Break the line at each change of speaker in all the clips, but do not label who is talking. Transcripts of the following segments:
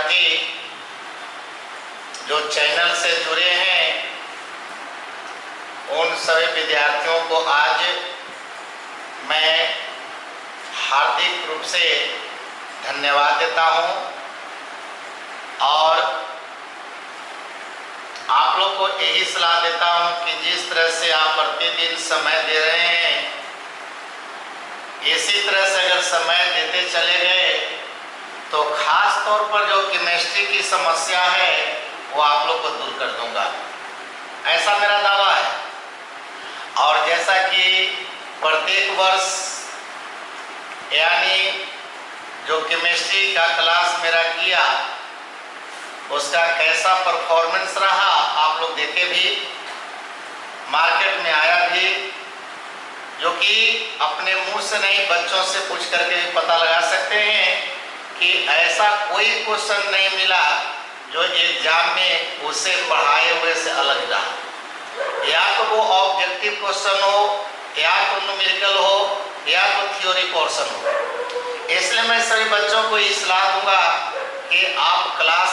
विद्यार्थी जो चैनल से जुड़े हैं, उन सभी विद्यार्थियों को आज मैं हार्दिक रूप से धन्यवाद देता हूं और आप लोग को यही सलाह देता हूं कि जिस तरह से आप प्रतिदिन समय दे रहे हैं, इसी तरह से अगर समय देते चले गए तो खास तौर पर जो केमिस्ट्री की समस्या है वो आप लोग को दूर कर दूंगा, ऐसा मेरा दावा है। और जैसा कि प्रत्येक वर्ष यानी जो केमिस्ट्री का क्लास मेरा किया उसका कैसा परफॉर्मेंस रहा आप लोग देखे भी, मार्केट में आया भी, जो कि अपने मुंह से नहीं बच्चों से पूछ करके भी पता लगा सकते हैं कि ऐसा कोई क्वेश्चन नहीं मिला जो एग्जाम में उसे पढ़ाए हुए से अलग रहा। या तो वो ऑब्जेक्टिव क्वेश्चन हो, या तो न्यूमेरिकल हो, या तो थ्योरी पोर्शन हो। इसलिए मैं सभी बच्चों को ये सलाह दूंगा कि आप क्लास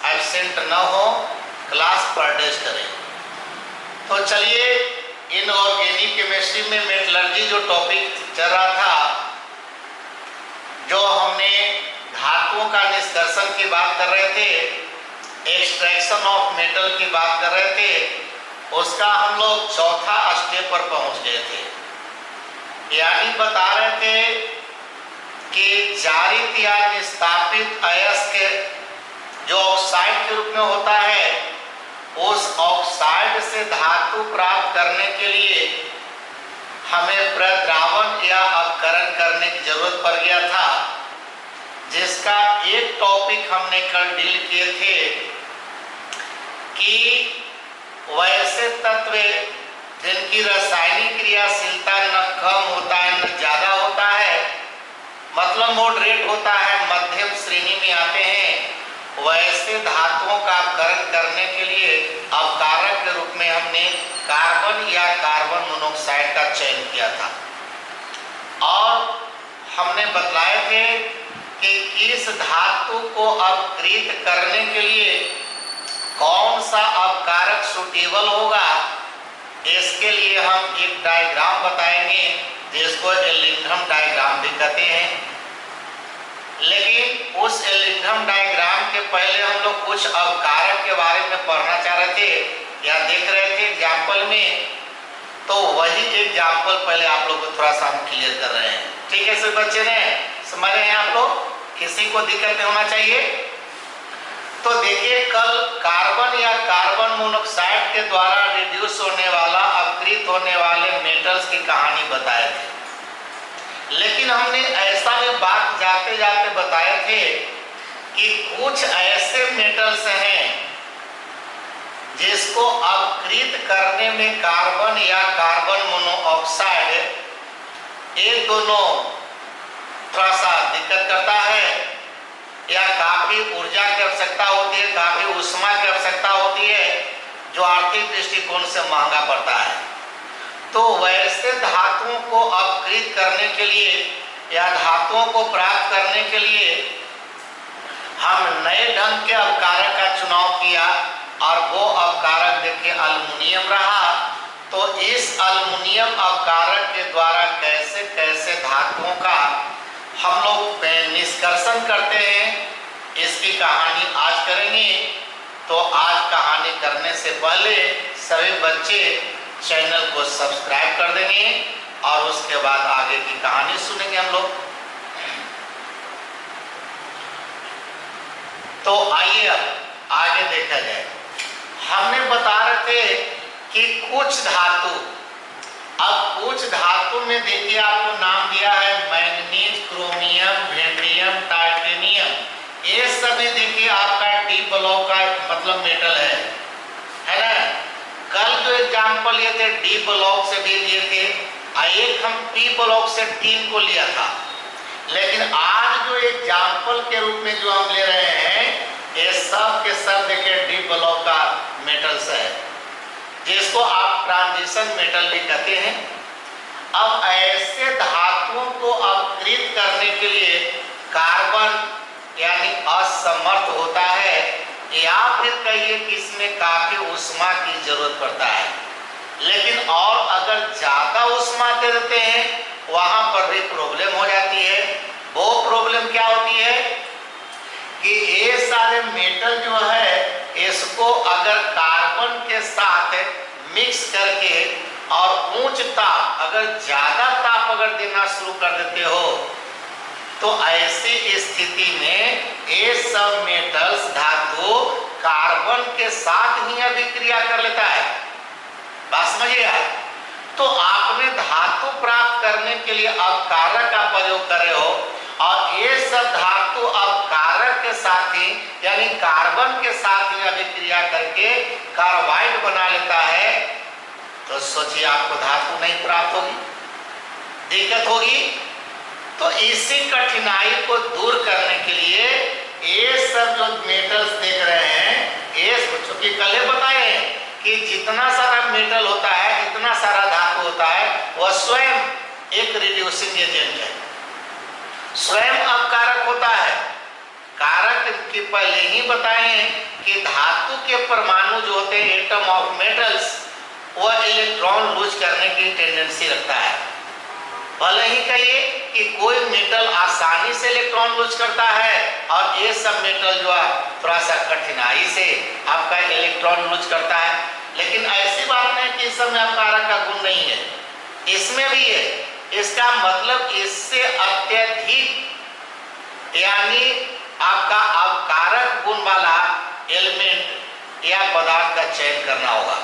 एब्सेंट न हो, क्लास पर डेज करें। तो चलिए, इनऑर्गेनिक केमिस्ट्री में मेटलर्जी जो टॉपिक चल रहा था, जो हमने धातुओं का निष्कर्षण की बात कर रहे थे, एक्सट्रैक्शन ऑफ मेटल की बात कर रहे थे, उसका हम लोग चौथा स्टेप पर पहुंच गए थे। यानी बता रहे थे कि जारित या निस्तापित अयस्क जो ऑक्साइड के रूप में होता है, उस ऑक्साइड से धातु प्राप्त करने के लिए हमें प्रद्रावण या अपकरण करने की जरूरत पड़ गया था, जिसका एक टॉपिक हमने कल डील किए थे कि वैसे तत्व जिनकी रासायनिक क्रियाशीलता न कम होता है न ज्यादा होता है, मतलब मॉडरेट होता है, मध्यम श्रेणी में आते हैं, वैसे धातुओं का अपकरण करने के लिए अपकारक के रूप में हमने कार्बन या कार्बन मोनोऑक्साइड का चयन किया था। और हमने बतलाए थे कि किस धातु को अपकृत करने के लिए कौन सा अपकारक सुटेबल होगा, इसके लिए हम एक डायग्राम बताएंगे जिसको एलिंघम डायग्राम भी कहते हैं। लेकिन उस एलिंघम डायग्राम के पहले हम लोग कुछ अपकारक के बारे में पढ़ना चाह रहे थे या देख रहे थे एग्जाम्पल में, तो वही एग्जाम्पल पहले आप लोग को थोड़ा सा हम क्लियर कर रहे हैं। ठीक है सभी बच्चे ने समझ रहे हैं आप लोग, किसी को दिक्कत नहीं होना चाहिए। तो देखिए, कल कार्बन या कार्बन मोनोऑक्साइड के द्वारा रिड्यूस होने वाला, अपकृत होने वाले मेटल्स की कहानी बताए थे। लेकिन हमने ऐसा में बात जाते जाते बताए थे कि कुछ ऐसे मेटल्स हैं जिसको अपकृत करने में कार्बन या कार्बन मोनोऑक्साइड ये दोनों थोड़ा सा दिक्कत करता है, या काफी ऊर्जा की आवश्यकता होती है, काफी ऊष्मा की आवश्यकता होती है, जो आर्थिक दृष्टिकोण से महंगा पड़ता है। तो वैसे धातुओं को अपकृत करने के लिए या धातुओं को प्राप्त करने के लिए हम नए ढंग के अपकारक का चुनाव किया, और वो अपकारक देखिए एल्युमिनियम रहा। तो इस एल्युमिनियम अपकारक के द्वारा कैसे कैसे धातुओं का हम लोग निष्कर्षण करते हैं, इसकी कहानी आज करेंगे। तो आज कहानी करने से पहले सभी बच्चे चैनल को सब्सक्राइब कर देंगे और उसके बाद आगे की कहानी सुनेंगे हम लोग। तो आइए अब आगे देखा जाए। हमने बता रहे थे कि कुछ धातु, अब कुछ धातु में देखिए आपको नाम दिया है मैंगनीज, क्रोमियम, वेंडियम, टाइटेनियम, ये सभी देखिए आपका डी ब्लॉक का मतलब मेटल है ना। कल जो एग्जाम्पल लिए थे डी ब्लॉक से भी दिए थे, एक हम पी ब्लॉक से 3 को लिया था। लेकिन आज जो एग्जाम्पल के रूप में जो हम ले रहे हैं, ये सब के सब देखिए डी ब्लॉक का मेटल्स है, जिसको आप ट्रांजिशन मेटल भी कहते हैं। अब ऐसे धातुओं को अपकृत करने के लिए कार्बन यानी असमर्थ होता है, या फिर कहिए कि इसमें काफी ऊष्मा की जरूरत पड़ता है। लेकिन और अगर ज्यादा ऊष्मा दे देते हैं वहां पर भी प्रॉब्लम हो जाती है। वो प्रॉब्लम क्या होती है कि ये सारे मेटल जो है इसको अगर कार्बन के साथ मिक्स करके और उच्च ताप, अगर ज्यादा ताप अगर देना शुरू कर देते हो तो ऐसी स्थिति में ये सब मेटल्स धातु कार्बन के साथ ही अभिक्रिया कर लेता है। बात समझिए। तो आपने धातु प्राप्त करने के लिए अपकारक का प्रयोग करे हो और ये सब धातु अपकारक के साथ ही यानी कार्बन के साथ ही अभिक्रिया करके कार्बाइड बना लेता है, तो सोचिए आपको धातु नहीं प्राप्त होगी, दिक्कत होगी। तो इसी कठिनाई को दूर करने के लिए ये सब जो मेटल्स देख रहे हैं, ये चूंकि कल बताए हैं कि जितना सारा मेटल होता है, जितना सारा धातु होता है, वह स्वयं एक रिड्यूसिंग एजेंट है, स्वयं अपकारक होता है। कारक की पहले ही बताए हैं कि धातु के परमाणु जो होते हैं, एटम ऑफ मेटल्स, वह इलेक्ट्रॉन लूज करने की टेंडेंसी रखता है। भले ही कहिए कि कोई मेटल आसानी से इलेक्ट्रॉन लूज करता है और ये सब मेटल जो है थोड़ा सा कठिनाई से आपका इलेक्ट्रॉन लूज करता है, लेकिन ऐसी बात नहीं कि इस सब में अपकारक का गुण नहीं है, इसमें भी है। इसका मतलब इससे अत्यधिक यानी आपका अपकारक गुण वाला एलिमेंट या पदार्थ का चयन करना होगा।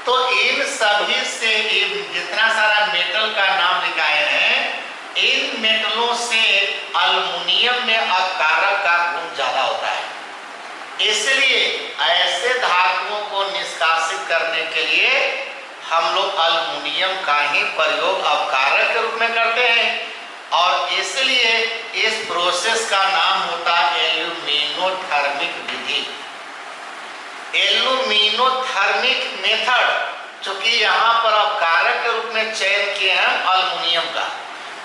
तो इन सभी से जितना सारा मेटल का नाम लिखाए हैं, इन मेटलों से अल्युमिनियम में अपकारक का गुण ज्यादा होता है। इसलिए ऐसे धातुओं को निष्कासित करने के लिए हम लोग अल्युमिनियम का ही प्रयोग अपकारक के रूप में करते हैं और इसलिए इस प्रोसेस का नाम होता है एल्यूमिनोथर्मिक विधि, एल्यूमिनोथर्मिक मेथड। चूंकि यहाँ पर अपकारक के रूप में चयन किए हैं अल्युमिनियम का,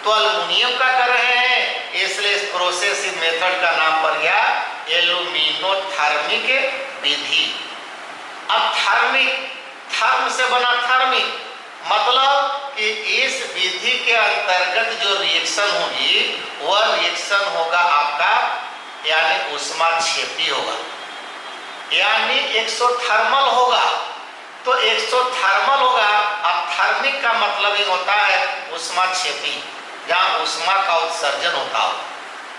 तो अल्युमिनियम का कर रहे हैं, इसलिए इस प्रोसेस मेथड का नाम पड़ गया एल्यूमिनोथर्मिक विधि। अब थर्मिक, थर्म से बना थर्मिक, मतलब कि इस विधि के अंतर्गत जो रिएक्शन होगी वह रिएक्शन होगा आपका यानी ऊष्माक्षेपी होगा, यानी एक्सोथर्मल होगा। तो एक्सोथर्मल होगा। अब थर्मिक का मतलब ही होता है ऊष्माक्षेपी, जहाँ ऊष्मा का उत्सर्जन होता हो,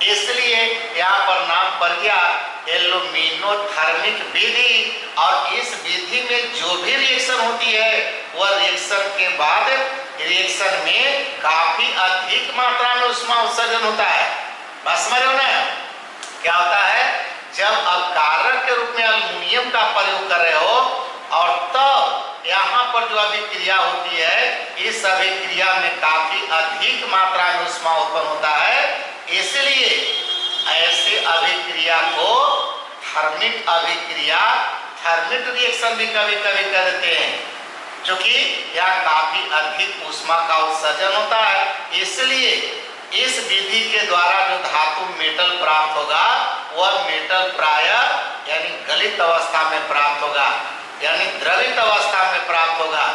इसलिए यहाँ पर नाम पड़ गया एल्यूमिनोथर्मिक विधि। और इस विधि में जो भी रिएक्शन होती है वह रिएक्शन के बाद रिएक्शन में काफी अधिक मात्रा में ऊष्मा उत्सर्जन होता है। बस समझ रहे हो ना क्या होता है? जब अपकारक के रूप में अल्युमिनियम का प्रयोग कर रहे हो और तब यहाँ पर जो अभिक्रिया होती है, इस अभिक्रिया में काफी अधिक मात्रा में ऊष्मा उत्पन्न होता है, इसलिए ऐसे अभिक्रिया को थर्मिक अभिक्रिया, थर्मिक रिएक्शन भी कभी कभी कर देते हैं, क्योंकि यह काफी अधिक ऊष्मा का उत्सर्जन होता है। इसलिए इस विधि के द्वारा जो धातु मेटल प्राप्त होगा वह मेटल प्रायः यानी गलित अवस्था में प्राप्त होगा, यानी द्रवित अवस्था में प्राप्त होगा।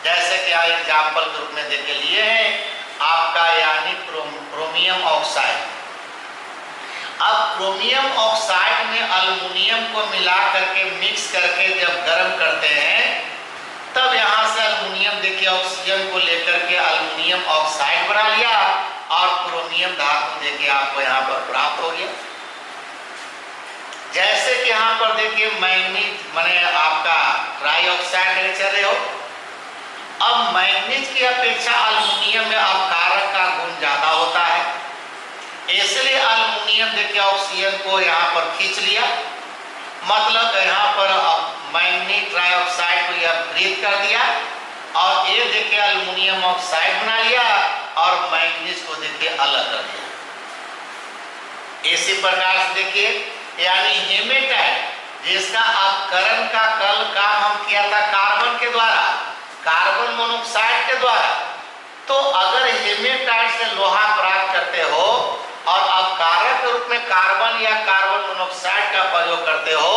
जैसे कि यहाँ एग्जाम्पल के रूप में देख के लिए हैं आपका यानी क्रोमियम ऑक्साइड। अब क्रोमियम ऑक्साइड में अल्युमिनियम को मिला करके मिक्स करके जब गर्म करते हैं तब यहाँ से अल्युमिनियम देखिए ऑक्सीजन को लेकर के अल्युमिनियम ऑक्साइड बना लिया और क्रोमियम धातु देखिए आपको यहाँ पर प्राप्त हो गया। जैसे कि यहाँ पर देखिए मैग्नीज माने आपका ट्राई ऑक्साइड चल रहे हो। अब मैग्नीज की अपेक्षा अल्युमिनियम में अपकारक का गुण ज्यादा होता है, इसलिए अल्युमिनियम देखिए ऑक्सीजन को यहाँ पर खींच लिया, मतलब यहाँ पर मैग्नीज ट्राइऑक्साइड को यह ब्रीथ कर दिया और ये देखिए अल्युमिनियम ऑक्साइड बना लिया और मैग्नीज को देखिए अलग कर दिया। इसी प्रकार से देखिए यानी हेमेटाइट जिसका अपकरण का कल काम हम किया था कार्बन के द्वारा, कार्बन मोनोऑक्साइड के द्वारा। तो अगर हेमेटाइट से लोहा प्राप्त करते हो और अपकारक के रूप में कार्बन या कार्बन मोनोऑक्साइड का प्रयोग करते हो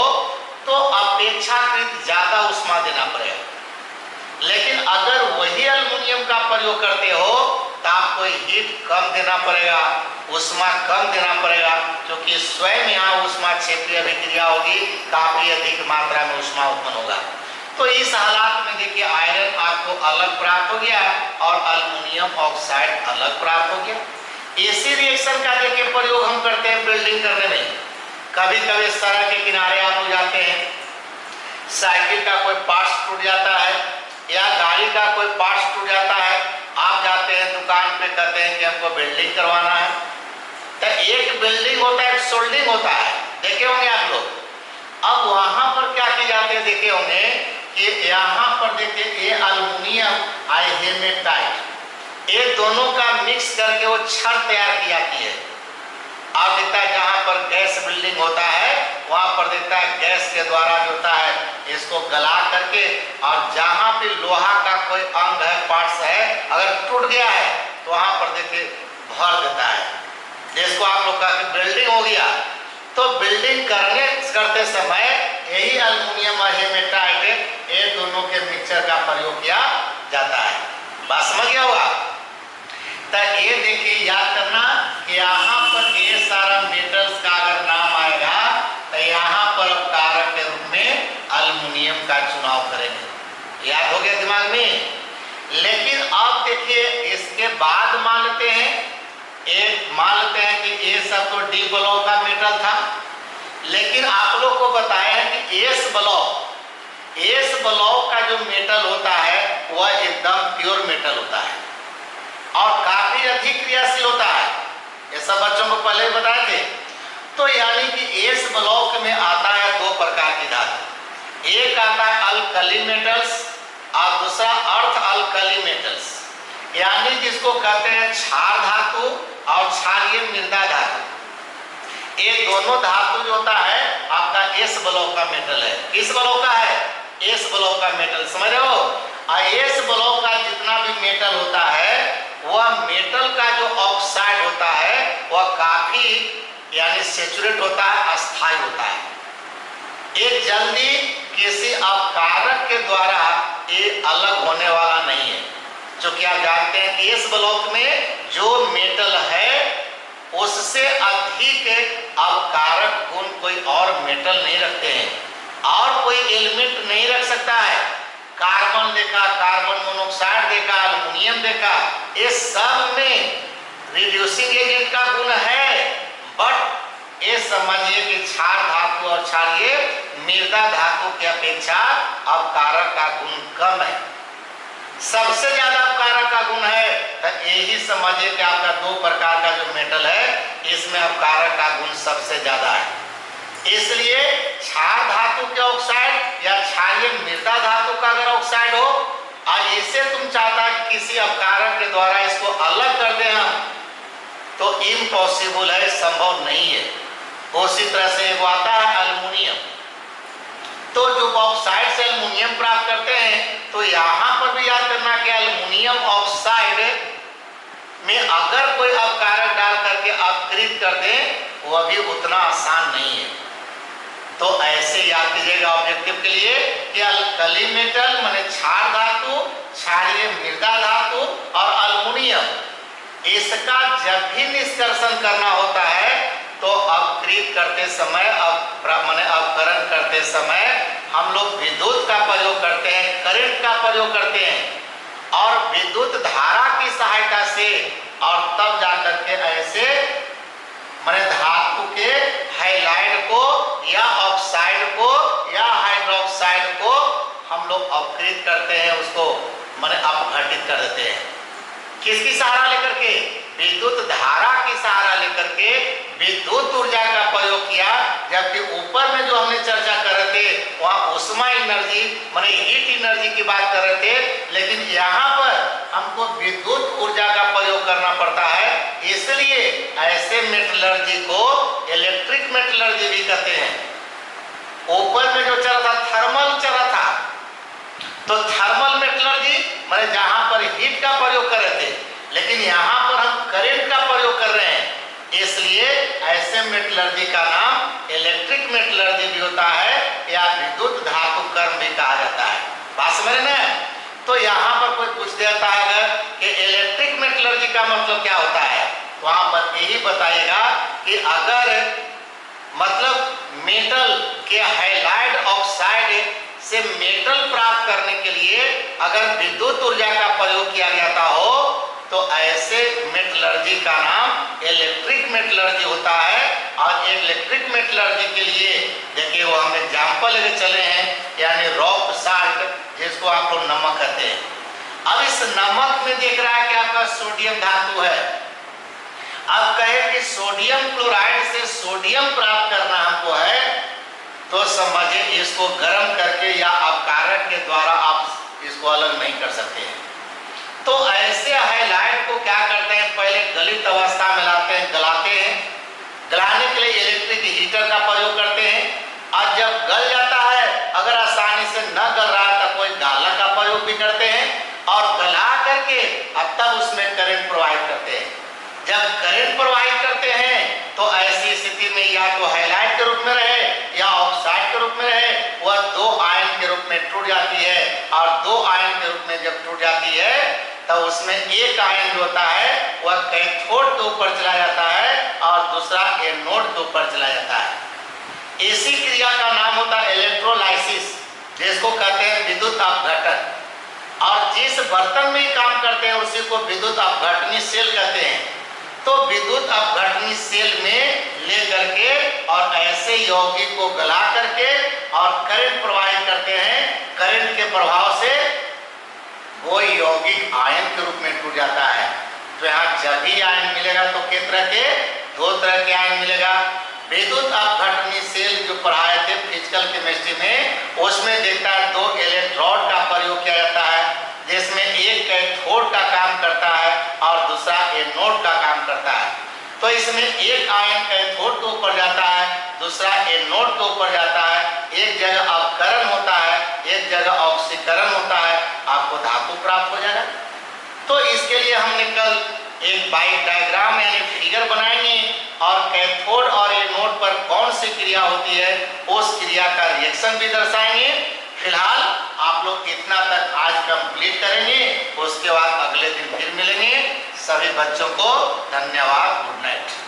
तो अपेक्षाकृत ज्यादा ऊष्मा देना पड़ेगा। लेकिन अगर वही एल्युमिनियम का प्रयोग करते हो तो आपको हीट कम देना पड़ेगा, ऊष्मा कम देना पड़ेगा, क्योंकि स्वयं यहाँ ऊष्मा क्षेत्रीय अभिक्रिया होगी, काफी अधिक मात्रा में ऊष्मा उत्पन्न होगा। तो इस हालात में देखिए आयरन आपको अलग प्राप्त हो गया और एल्युमिनियम ऑक्साइड अलग प्राप्त हो गया। इसी रिएक्शन का देखिए प्रयोग हम करते हैं बिल्डिंग करने में। कभी कभी सड़क के किनारे आप लोग जाते हैं, साइकिल का कोई पार्ट्स टूट जाता है या गाड़ी का कोई पार्ट्स टूट जाता है, आप जाते हैं दुकान पे, कहते हैं कि हमको बिल्डिंग करवाना है। तो एक बिल्डिंग होता है, एक सोल्डिंग होता है, देखे होंगे आप लोग। अब वहां पर क्या किए जाते हैं, देखे होंगे कि यहाँ पर देखिए ये एल्युमिनियम और हेमेटाइट, ये दोनों का मिक्स करके वो छड़ तैयार की जाती है। आप देखता है जहाँ पर गैस बिल्डिंग होता है वहां पर देखता है गैस के द्वारा जो होता है इसको गला करके, और जहाँ भी लोहा का कोई अंग है, पार्ट्स है, अगर टूट गया है तो वहां पर देखिए भर देता है, जिसको आप लोग का बिल्डिंग हो गया। तो बिल्डिंग करते समय यही एल्युमिनियम और हेमेटाइट ये दोनों के मिक्सचर का प्रयोग किया जाता है। बात समझ गया होगा। तो ये देखिए याद करना कि यहाँ पर ये सारा मेटल्स का अगर नाम आएगा तो यहाँ पर कारक के रूप में एल्युमिनियम का चुनाव करेंगे। याद हो गया दिमाग में। लेकिन अब देखिए इसके बाद मान लेते हैं कि ये सब तो डी ब्लॉक का मेटल था, लेकिन आप लोग को बताया है कि एस ब्लॉक का जो मेटल होता है वह एकदम प्योर मेटल होता है और काफी अधिक क्रियाशील होता है। ये सब बच्चों को पहले बताए थे। तो यानी कि एस ब्लॉक में आता है दो प्रकार की धातु, एक आता है अल्कली मेटल्स और दूसरा अर्थ अल्कली मेटल्स, यानी जिसको कहते हैं क्षार धातु और क्षारीय मृदा धातु। ये दोनों धातु जो होता है आपका एस ब्लॉक का मेटल है। किस ब्लॉक का है? एस ब्लॉक का मेटल, समझ रहे हो। और एस ब्लॉक का जितना भी मेटल होता है वह मेटल का जो ऑक्साइड होता है वह काफी यानी सेचुरेट होता है, अस्थायी होता है। ये जल्दी किसी अपकारक के द्वारा ये अलग होने वाला नहीं है। क्योंकि आप जानते हैं कि इस ब्लॉक में जो मेटल है उससे अधिक अपकारक गुण कोई और मेटल नहीं रखते हैं और कोई एलिमेंट नहीं रख सकता है। कार्बन देखा, कार्बन मोनोऑक्साइड देखा, एल्युमिनियम देखा, ये सब में रिड्यूसिंग एजेंट का गुण है, बट ये समझिए कि क्षार धातु और क्षारीय मृदा धातु की अपेक्षा अपकारक का गुण कम है। सबसे ज्यादा अपकारक का गुण है तो यही समझिए कि आपका दो प्रकार का जो मेटल है इसमें अपकारक का गुण सबसे ज्यादा है। इसलिए क्षार धातु के ऑक्साइड या क्षारीय मृदा धातु का अगर ऑक्साइड हो और इसे तुम चाहता कि किसी अपकारक के द्वारा इसको अलग कर दें हम, तो इम्पॉसिबल है, संभव नहीं है। उसी तरह से वो आता है एल्युमिनियम, तो जो ऑक्साइड से एल्युमिनियम प्राप्त करते हैं, तो यहाँ पर भी याद करना कि एल्युमिनियम ऑक्साइड में अगर कोई अपकारक डाल करके अपकृत कर दें वह भी उतना आसान नहीं है। तो ऐसे याद कीजिएगा ऑब्जेक्टिव के लिए कि अल्कली मेटल माने क्षार धातु, क्षारीय मृदा धातु और एल्युमिनियम, इसका जब भी निष्कर्षण करना होता है तो अपकृत करते समय माने अपकरण करते समय हम लोग विद्युत का प्रयोग करते हैं, करंट का प्रयोग करते हैं और विद्युत धारा की सहायता से, और तब जाकर के ऐसे माने धातु के हाइलाइड को या ऑक्साइड को या हाइड्रोक्साइड को हम लोग अपकृत करते हैं, उसको माने अपघटित कर देते हैं। किसकी सहारा लेकर के? विद्युत धारा की सहारा लेकर के विद्युत ऊर्जा का प्रयोग किया। जबकि ऊपर में जो हमने चर्चा कर रहे थे वहां उष्मा एनर्जी माने हीट एनर्जी की बात कर रहे थे, लेकिन यहाँ पर हमको विद्युत ऊर्जा का प्रयोग करना पड़ता है। इसलिए ऐसे मेटलर्जी को इलेक्ट्रिक मेटलर्जी भी कहते हैं। ऊपर में जो चला था थर्मल चला था, तो थर्मल मेटलर्जी माने जहां पर हीट का प्रयोग कर रहे थे, लेकिन यहाँ पर हम करंट का प्रयोग कर रहे हैं। इसलिए ऐसे मेटलर्जी का नाम इलेक्ट्रिक मेटलर्जी भी होता है या विद्युत धातु कर्म भी कहा जाता है। बात समझ में? तो यहाँ पर कोई पूछ देता है कि इलेक्ट्रिक मेटलर्जी का मतलब क्या होता है, तो वहां पर यही बताइएगा कि अगर मतलब मेटल के हैलाइड ऑक्साइड से मेटल प्राप्त करने के लिए अगर विद्युत ऊर्जा का प्रयोग किया जाता हो तो ऐसे मेटलर्जी का नाम इलेक्ट्रिक मेटलर्जी होता है। और इलेक्ट्रिक मेटलर्जी के लिए देखिए वो हम एग्जाम्पल लेके चले हैं, यानी रॉक साल्ट जिसको आप लोग नमक कहते हैं। अब इस नमक में देख रहा है कि आपका सोडियम धातु है। अब कहे कि सोडियम क्लोराइड से सोडियम प्राप्त करना हमको है, तो समझिए इसको गर्म करके या अपकारक के द्वारा आप इसको अलग नहीं कर सकते हैं। तो ऐसे हाइलाइट को क्या करते हैं, पहले गलित अवस्था में लाते हैं, गलाते हैं। गलाने के लिए इलेक्ट्रिक हीटर का प्रयोग करते हैं। और जब गल जाता है, अगर आसानी से न गल रहा तो कोई गाला का प्रयोग भी करते हैं और गला करके अब तब उसमें करंट प्रोवाइड करते हैं। जब करंट प्रोवाइड करते हैं तो ऐसी स्थिति में या तो हाइलाइट के रूप में रहे या ऑक्साइड के रूप में रहे, वह दो आयन के रूप में टूट जाती है। और दो आयन के रूप में जब टूट जाती है तो उसमें एक आयन जो होता है वह कैथोड के ऊपर चला जाता है और दूसरा एनोड के ऊपर चला जाता है। इसी क्रिया का नाम होता है इलेक्ट्रोलाइसिस, जिसको कहते हैं विद्युत अपघटन। और जिस बर्तन में काम करते हैं उसी को विद्युत अपघटनी सेल कहते हैं। तो विद्युत अपघटनी सेल में ले करके और ऐसे यौगिक को गला करके और करंट प्रवाहित करते हैं। करंट के प्रभाव से वो यौगिक आयन के रूप में टूट जाता है। तो यहाँ जब भी आयन मिलेगा तो किस तरह के, दो तरह के आयन मिलेगा। विद्युत अपघटनी सेल जो पढ़ाए थे फिजिकल केमिस्ट्री में, उसमें देखता है दो इलेक्ट्रोड का प्रयोग किया जाता है, जिसमें एक कैथोड का काम करता है और दूसरा एनोड का काम करता है। तो इसमें एक आयन कैथोड के ऊपर जाता है, दूसरा एनोड के ऊपर जाता है। एक जगह अपकरण होता है, एक जगह ऑक्सीकरण होता है, आपको धातु प्राप्त हो जाएगा। तो इसके लिए हमने कल एक बाइक डायग्राम यानी फिगर बनाएंगे और कैथोड और एनोड पर कौन सी क्रिया होती है उस क्रिया का रिएक्शन भी दर्शाएंगे। फिलहाल आप लोग इतना तक आज कंप्लीट करेंगे, उसके बाद अगले दिन फिर मिलेंगे। सभी बच्चों को धन्यवाद, गुड नाइट।